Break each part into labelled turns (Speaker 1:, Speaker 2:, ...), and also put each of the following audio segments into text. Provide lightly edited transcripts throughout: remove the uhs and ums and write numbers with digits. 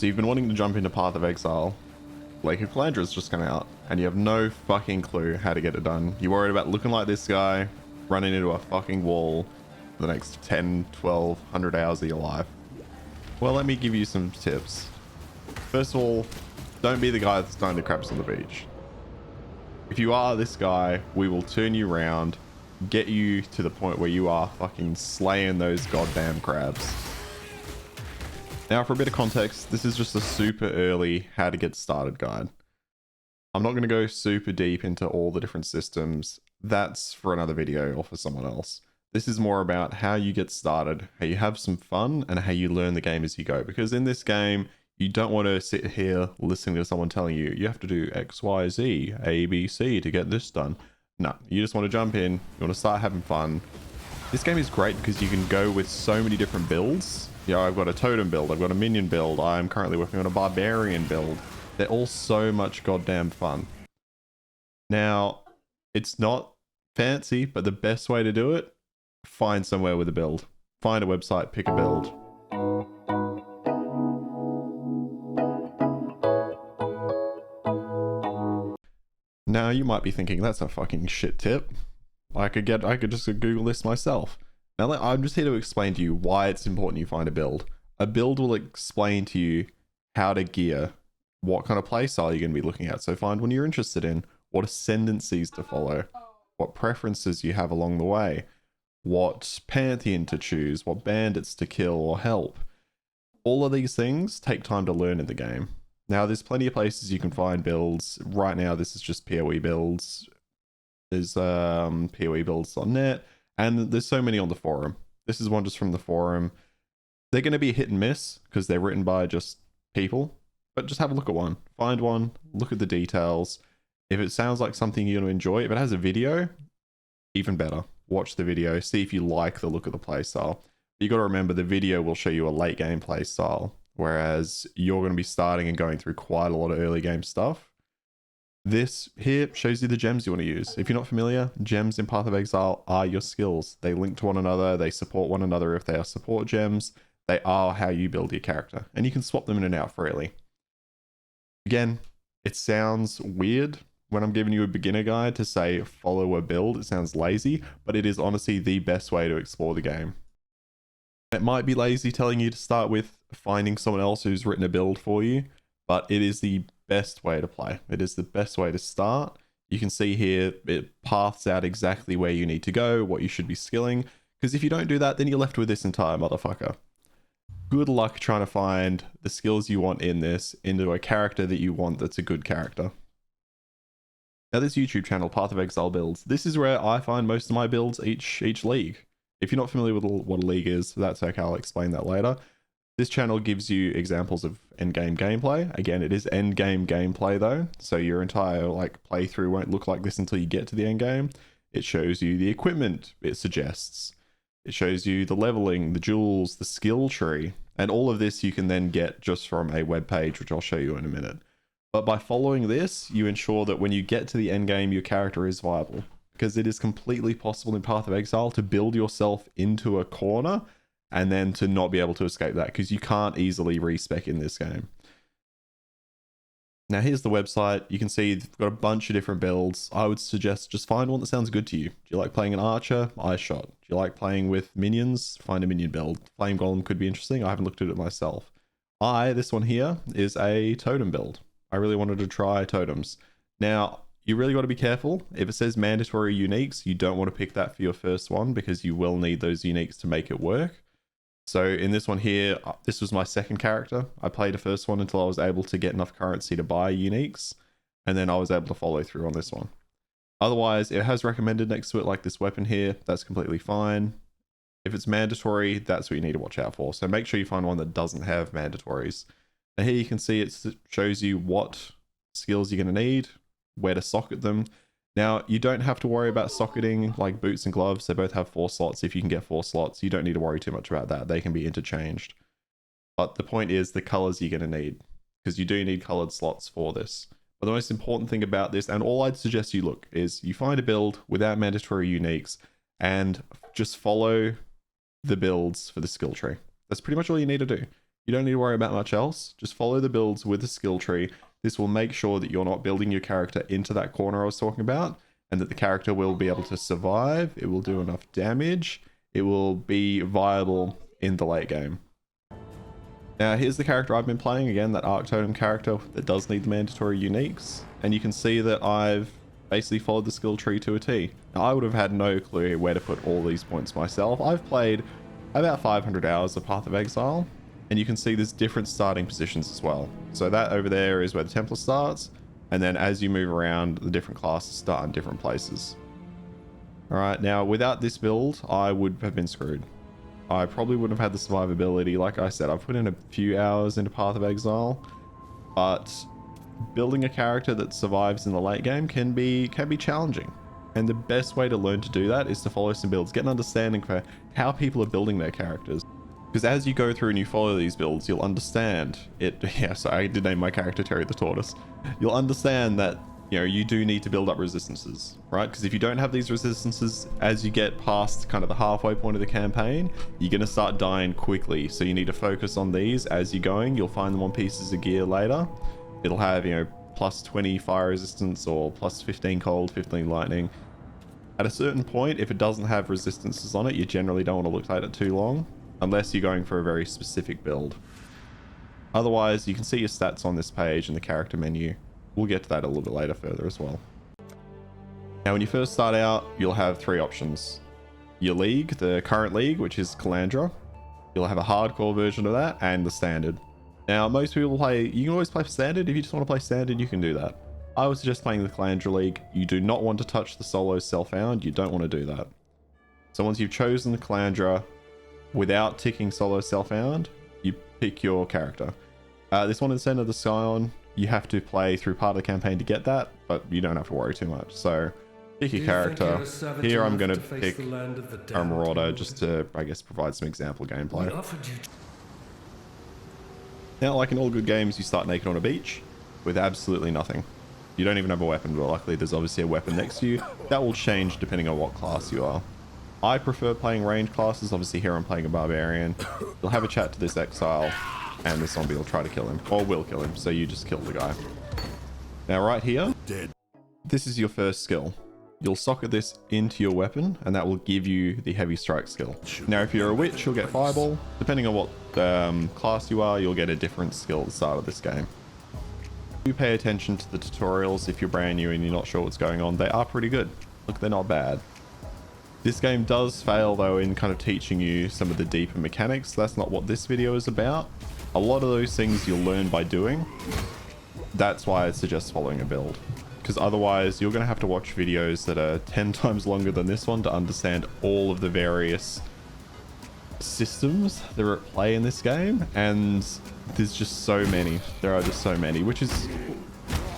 Speaker 1: So you've been wanting to jump into Path of Exile. Lake of Calandra's just come out, and you have no fucking clue how to get it done. You're worried about looking like this guy, running into a fucking wall for the next 10, 12, 100 hours of your life. Well, let me give you some tips. First of all, don't be the guy that's throwing the craps on the beach. If you are this guy, we will turn you around, get you to the point where you are fucking slaying those goddamn crabs. Now, for a bit of context, this is just a super early how to get started guide. I'm not going to go super deep into all the different systems. That's for another video or for someone else. This is more about how you get started, how you have some fun, and how you learn the game as you go. Because in this game, you don't want to sit here listening to someone telling you, you have to do X, Y, Z, A, B, C to get this done. No, you just want to jump in, you want to start having fun. This game is great because you can go with so many different builds. You know, I've got a totem build, I've got a minion build, I'm currently working on a barbarian build. They're all so much goddamn fun. Now, it's not fancy, but the best way to do it, find somewhere with a build. Find a website, pick a build. Now you might be thinking, that's a fucking shit tip. I could just Google this myself. Now I'm just here to explain to you why it's important you find a build. A build will explain to you how to gear, what kind of playstyle you're going to be looking at. So find one you're interested in, what ascendancies to follow, what preferences you have along the way, what pantheon to choose, what bandits to kill or help. All of these things take time to learn in the game. Now there's plenty of places you can find builds. Right now this is just PoE builds. There's PoEbuilds.net, and there's so many on the forum. This is one just from the forum. They're going to be hit and miss because they're written by just people, but just have a look at one. Find one, look at the details. If it sounds like something you're going to enjoy, if it has a video, even better. Watch the video, see if you like the look of the playstyle. You got to remember the video will show you a late game playstyle, whereas you're going to be starting and going through quite a lot of early game stuff. This here shows you the gems you want to use. If you're not familiar, gems in Path of Exile are your skills. They link to one another, they support one another if they are support gems. They are how you build your character, and you can swap them in and out freely. Again, it sounds weird when I'm giving you a beginner guide to say follow a build. It sounds lazy, but it is honestly the best way to explore the game. It might be lazy telling you to start with finding someone else who's written a build for you, but it is the best way to play. It is the best way to start. You can see here it paths out exactly where you need to go, what you should be skilling, because if you don't do that, then you're left with this entire motherfucker. Good luck trying to find the skills you want in this into a character that you want that's a good character. Now this YouTube channel, Path of Exile Builds, this is where I find most of my builds each league. If you're not familiar with what a league is, that's okay, I'll explain that later. This channel gives you examples of endgame gameplay. Again, it is endgame gameplay though, so your entire playthrough won't look like this until you get to the endgame. It shows you the equipment it suggests. It shows you the leveling, the jewels, the skill tree, and all of this you can then get just from a web page, which I'll show you in a minute. But by following this, you ensure that when you get to the endgame, your character is viable, because it is completely possible in Path of Exile to build yourself into a corner and then to not be able to escape that, because you can't easily respec in this game. Now here's the website. You can see they've got a bunch of different builds. I would suggest just find one that sounds good to you. Do you like playing an archer? Ice shot. Do you like playing with minions? Find a minion build. Flame golem could be interesting. I haven't looked at it myself. This one here is a totem build. I really wanted to try totems. Now, you really got to be careful. If it says mandatory uniques, you don't want to pick that for your first one because you will need those uniques to make it work. So in this one here, this was my second character. I played the first one until I was able to get enough currency to buy uniques, and then I was able to follow through on this one. Otherwise, it has recommended next to it like this weapon here. That's completely fine. If it's mandatory, that's what you need to watch out for. So make sure you find one that doesn't have mandatories. Now here you can see it shows you what skills you're going to need, where to socket them. Now, you don't have to worry about socketing like boots and gloves. They both have 4 slots. If you can get 4 slots, you don't need to worry too much about that. They can be interchanged. But the point is the colors you're going to need, because you do need colored slots for this. But the most important thing about this, and all I'd suggest you look, is you find a build without mandatory uniques and just follow the builds for the skill tree. That's pretty much all you need to do. You don't need to worry about much else. Just follow the builds with the skill tree. This will make sure that you're not building your character into that corner I was talking about, and that the character will be able to survive. It will do enough damage. It will be viable in the late game. Now here's the character I've been playing, again, that Arc Totem character that does need the mandatory uniques. And you can see that I've basically followed the skill tree to a T. Now I would have had no clue where to put all these points myself. I've played about 500 hours of Path of Exile, and you can see there's different starting positions as well. So that over there is where the Templar starts, and then as you move around, the different classes start in different places. Alright, now without this build, I would have been screwed. I probably wouldn't have had the survivability. Like I said, I've put in a few hours into Path of Exile, but building a character that survives in the late game can be challenging. And the best way to learn to do that is to follow some builds, get an understanding for how people are building their characters. Because as you go through and you follow these builds, you'll understand it. Yeah, so I did name my character Terry the Tortoise. You'll understand that, you know, you do need to build up resistances, right? Because if you don't have these resistances, as you get past kind of the halfway point of the campaign, you're going to start dying quickly. So you need to focus on these as you're going. You'll find them on pieces of gear later. It'll have, you know, plus 20 fire resistance or plus 15 cold, 15 lightning. At a certain point, if it doesn't have resistances on it, you generally don't want to look at it too long, unless you're going for a very specific build. Otherwise, you can see your stats on this page in the character menu. We'll get to that a little bit later further as well. Now, when you first start out, you'll have three options. Your league, the current league, which is Calandra. You'll have a hardcore version of that, and the standard. Now, most people play, you can always play standard. If you just want to play standard, you can do that. I would suggest playing the Calandra League. You do not want to touch the solo self-found. You don't want to do that. So once you've chosen the Calandra, without ticking solo self-found, you pick your character. This one in the center of the Scion, you have to play through part of the campaign to get that, but you don't have to worry too much. So pick your character. Here I'm going to pick a Marauder just to, I guess, provide some example gameplay. Now, like in all good games, you start naked on a beach with absolutely nothing. You don't even have a weapon, but luckily there's obviously a weapon next to you. That will change depending on what class you are. I prefer playing range classes. Obviously here I'm playing a barbarian. You'll have a chat to this exile, and the zombie will try to kill him, or will kill him, so you just kill the guy. Now right here, this is your first skill. You'll socket this into your weapon, and that will give you the heavy strike skill. Now if you're a witch, you'll get fireball. Depending on what class you are, you'll get a different skill at the start of this game. Do pay attention to the tutorials if you're brand new and you're not sure what's going on. They are pretty good. Look, they're not bad. This game does fail though in kind of teaching you some of the deeper mechanics. That's not what this video is about. A lot of those things you'll learn by doing. That's why I suggest following a build, because otherwise you're going to have to watch videos that are 10 times longer than this one to understand all of the various systems that are at play in this game. And there's just so many. There are just so many, which is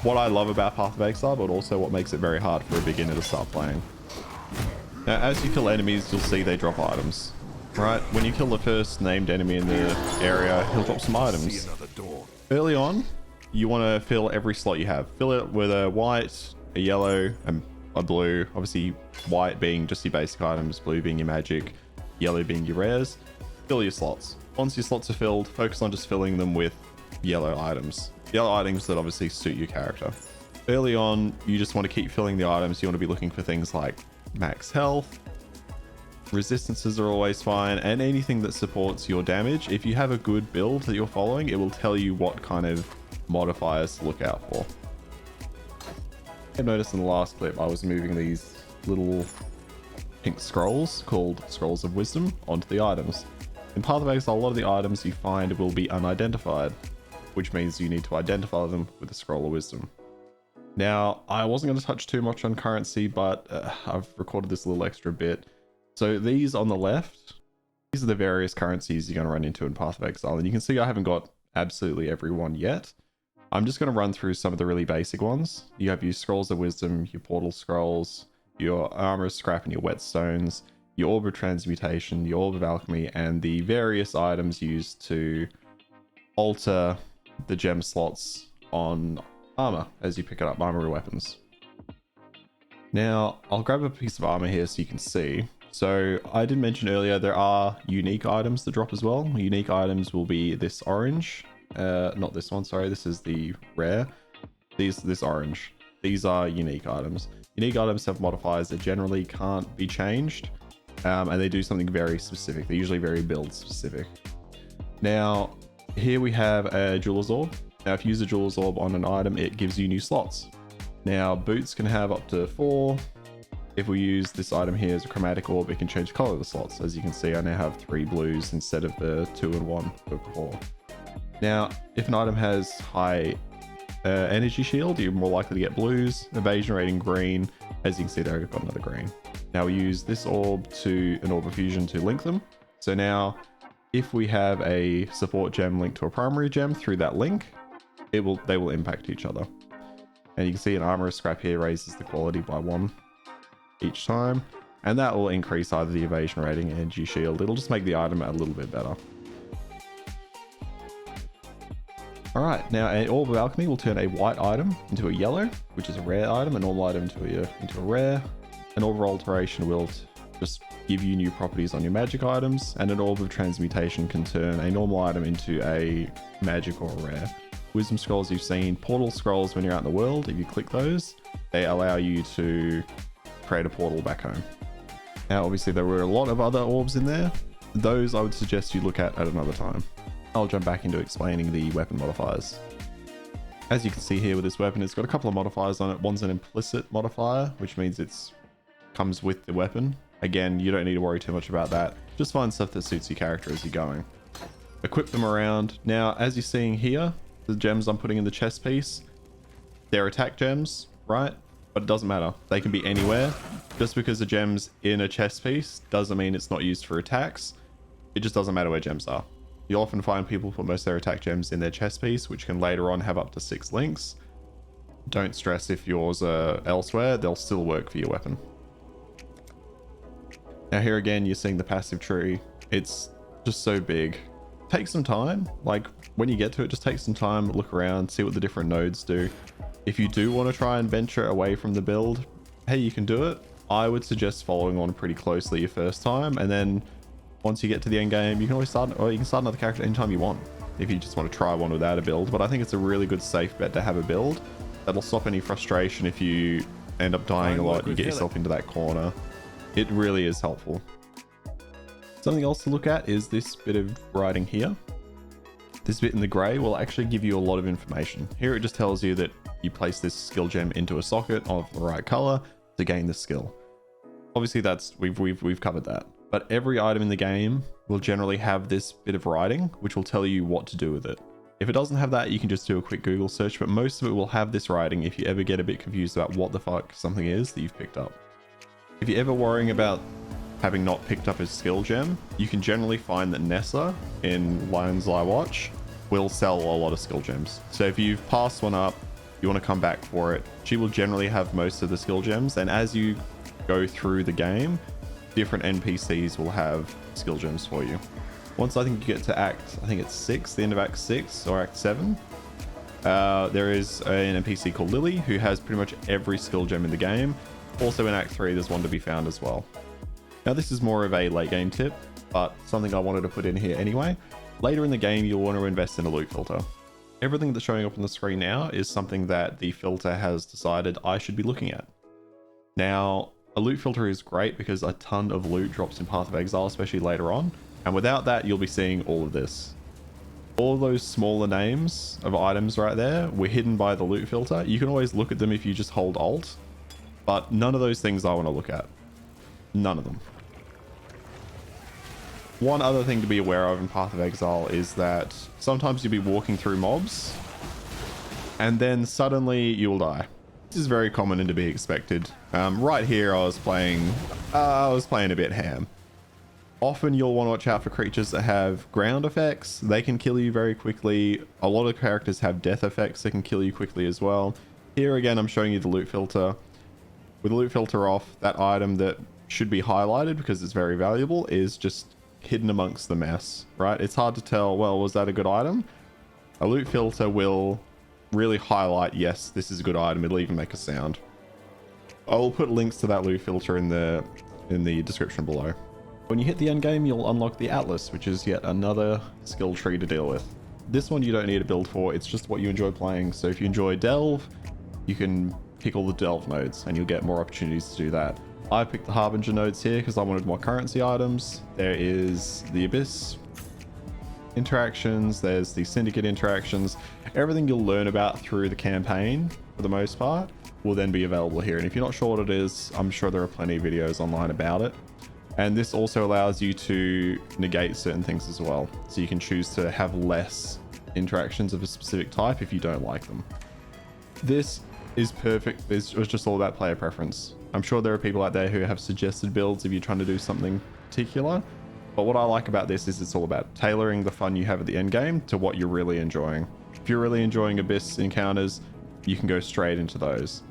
Speaker 1: what I love about Path of Exile, but also what makes it very hard for a beginner to start playing. Now, as you kill enemies, you'll see they drop items, right? When you kill the first named enemy in the area, he'll drop some items. Early on, you want to fill every slot you have. Fill it with a white, a yellow, and a blue. Obviously, white being just your basic items, blue being your magic, yellow being your rares. Fill your slots. Once your slots are filled, focus on just filling them with yellow items. Yellow items that obviously suit your character. Early on, you just want to keep filling the items. You want to be looking for things like max health, resistances are always fine, and anything that supports your damage. If you have a good build that you're following, it will tell you what kind of modifiers to look out for. I've noticed in the last clip I was moving these little pink scrolls called Scrolls of Wisdom onto the items. In Path of Exile, a lot of the items you find will be unidentified, which means you need to identify them with a Scroll of Wisdom. Now, I wasn't going to touch too much on currency, but I've recorded this a little extra bit. So these on the left, these are the various currencies you're going to run into in Path of Exile. And you can see I haven't got absolutely every one yet. I'm just going to run through some of the really basic ones. You have your Scrolls of Wisdom, your Portal Scrolls, your Armor of Scrap and your Whetstones, your Orb of Transmutation, your Orb of Alchemy, and the various items used to alter the gem slots on armor as you pick it up, armor or weapons. Now, I'll grab a piece of armor here so you can see. So I did mention earlier there are unique items that drop as well. Unique items will be this orange, not this one, sorry, this is the rare. This orange. These are unique items. Unique items have modifiers that generally can't be changed, and they do something very specific. They're usually very build specific. Now, here we have a jeweler's orb. Now, if you use a jeweler's orb on an item, it gives you new slots. Now, boots can have up to 4. If we use this item here as a chromatic orb, it can change the color of the slots. As you can see, I now have 3 blues instead of the 2 and 1 before. Now, if an item has high energy shield, you're more likely to get blues. Evasion rating green. As you can see there, I've got another green. Now we use this orb to an orb of fusion to link them. So now, if we have a support gem linked to a primary gem through that link, they will impact each other. And you can see an armorer's scrap here raises the quality by 1 each time, and that will increase either the evasion rating or energy shield. It'll just make the item a little bit better. Alright, now an orb of alchemy will turn a white item into a yellow, which is a rare item, a normal item into a rare. An orb of alteration will just give you new properties on your magic items, and an orb of transmutation can turn a normal item into a magic or a rare. Wisdom scrolls you've seen, portal scrolls when you're out in the world, if you click those, they allow you to create a portal back home. Now obviously there were a lot of other orbs in there. Those I would suggest you look at another time. I'll jump back into explaining the weapon modifiers. As you can see here with this weapon, it's got a couple of modifiers on it. One's an implicit modifier, which means it's comes with the weapon. Again, you don't need to worry too much about that. Just find stuff that suits your character as you're going. Equip them around. Now, as you're seeing here, the gems I'm putting in the chest piece, they're attack gems, right? But it doesn't matter. They can be anywhere. Just because the gem's in a chest piece doesn't mean it's not used for attacks. It just doesn't matter where gems are. You'll often find people put most of their attack gems in their chest piece, which can later on have up to 6 links. Don't stress if yours are elsewhere, they'll still work for your weapon. Now here again, you're seeing the passive tree. It's just so big. Take some time. Like when you get to it, just take some time, look around, see what the different nodes do. If you do want to try and venture away from the build, hey, you can do it. I would suggest following on pretty closely your first time, and then once you get to the end game, you can always start, or you can start another character anytime you want if you just want to try one without a build. But I think it's a really good safe bet to have a build that'll stop any frustration if you end up dying a lot, you get yourself into that corner. It really is helpful. Something else to look at is this bit of writing here. This bit in the gray will actually give you a lot of information. Here it just tells you that you place this skill gem into a socket of the right color to gain the skill. Obviously that's we've covered that. But every item in the game will generally have this bit of writing, which will tell you what to do with it. If it doesn't have that, you can just do a quick Google search, but most of it will have this writing if you ever get a bit confused about what the fuck something is that you've picked up. If you're ever worrying about having not picked up a skill gem, you can generally find that Nessa in Lion's Eye Watch will sell a lot of skill gems. So if you've passed one up, you want to come back for it, she will generally have most of the skill gems, and as you go through the game, different NPCs will have skill gems for you. Once I think you get to I think it's 6, the end of Act 6 or Act 7, there is an NPC called Lily who has pretty much every skill gem in the game. Also in Act 3, there's one to be found as well. Now this is more of a late game tip, but something I wanted to put in here anyway. Later in the game, you'll want to invest in a loot filter. Everything that's showing up on the screen now is something that the filter has decided I should be looking at. Now, a loot filter is great because a ton of loot drops in Path of Exile, especially later on. And without that, you'll be seeing all of this. All those smaller names of items right there were hidden by the loot filter. You can always look at them if you just hold Alt, but none of those things I want to look at. None of them. One other thing to be aware of in Path of Exile is that sometimes you'll be walking through mobs and then suddenly you'll die. This is very common and to be expected. Right here, I was playing a bit ham. Often you'll want to watch out for creatures that have ground effects. They can kill you very quickly. A lot of characters have death effects that can kill you quickly as well. Here again, I'm showing you the loot filter. With the loot filter off, that item that should be highlighted because it's very valuable is just hidden amongst the mess, right? It's hard to tell, well, was that a good item? A loot filter will really highlight, yes, this is a good item. It'll even make a sound. I will put links to that loot filter in the in the description below. When you hit the end game, you'll unlock the Atlas, which is yet another skill tree to deal with. This one you don't need a build for, it's just what you enjoy playing. So if you enjoy Delve, you can pick all the Delve nodes and you'll get more opportunities to do that. I picked the Harbinger nodes here because I wanted more currency items. There is the Abyss interactions, there's the Syndicate interactions. Everything you'll learn about through the campaign, for the most part, will then be available here. And if you're not sure what it is, I'm sure there are plenty of videos online about it. And this also allows you to negate certain things as well. So you can choose to have less interactions of a specific type if you don't like them. This is perfect. It was just all about player preference. I'm sure there are people out there who have suggested builds if you're trying to do something particular. But what I like about this is it's all about tailoring the fun you have at the end game to what you're really enjoying. If you're really enjoying Abyss encounters, you can go straight into those.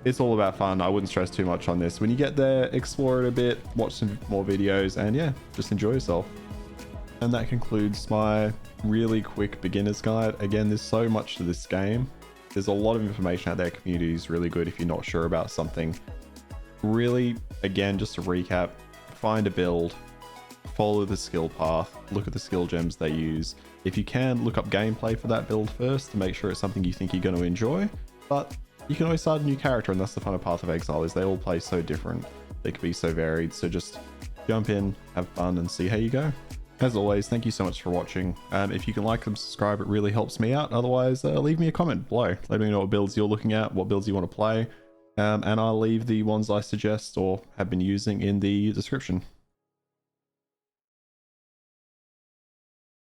Speaker 1: It's all about fun. I wouldn't stress too much on this. When you get there, explore it a bit, watch some more videos, and yeah, just enjoy yourself. And that concludes my really quick beginner's guide. Again, there's so much to this game. There's a lot of information out there. Community is really good if you're not sure about something. Really, again, just to recap, find a build, follow the skill path, look at the skill gems they use. If you can, look up gameplay for that build first to make sure it's something you think you're going to enjoy. But you can always start a new character, and that's the fun of Path of Exile, is they all play so different. They can be so varied. So just jump in, have fun, and see how you go. As always, thank you so much for watching. If you can like and subscribe, it really helps me out. Otherwise, leave me a comment below. Let me know what builds you're looking at, what builds you want to play. And I'll leave the ones I suggest or have been using in the description.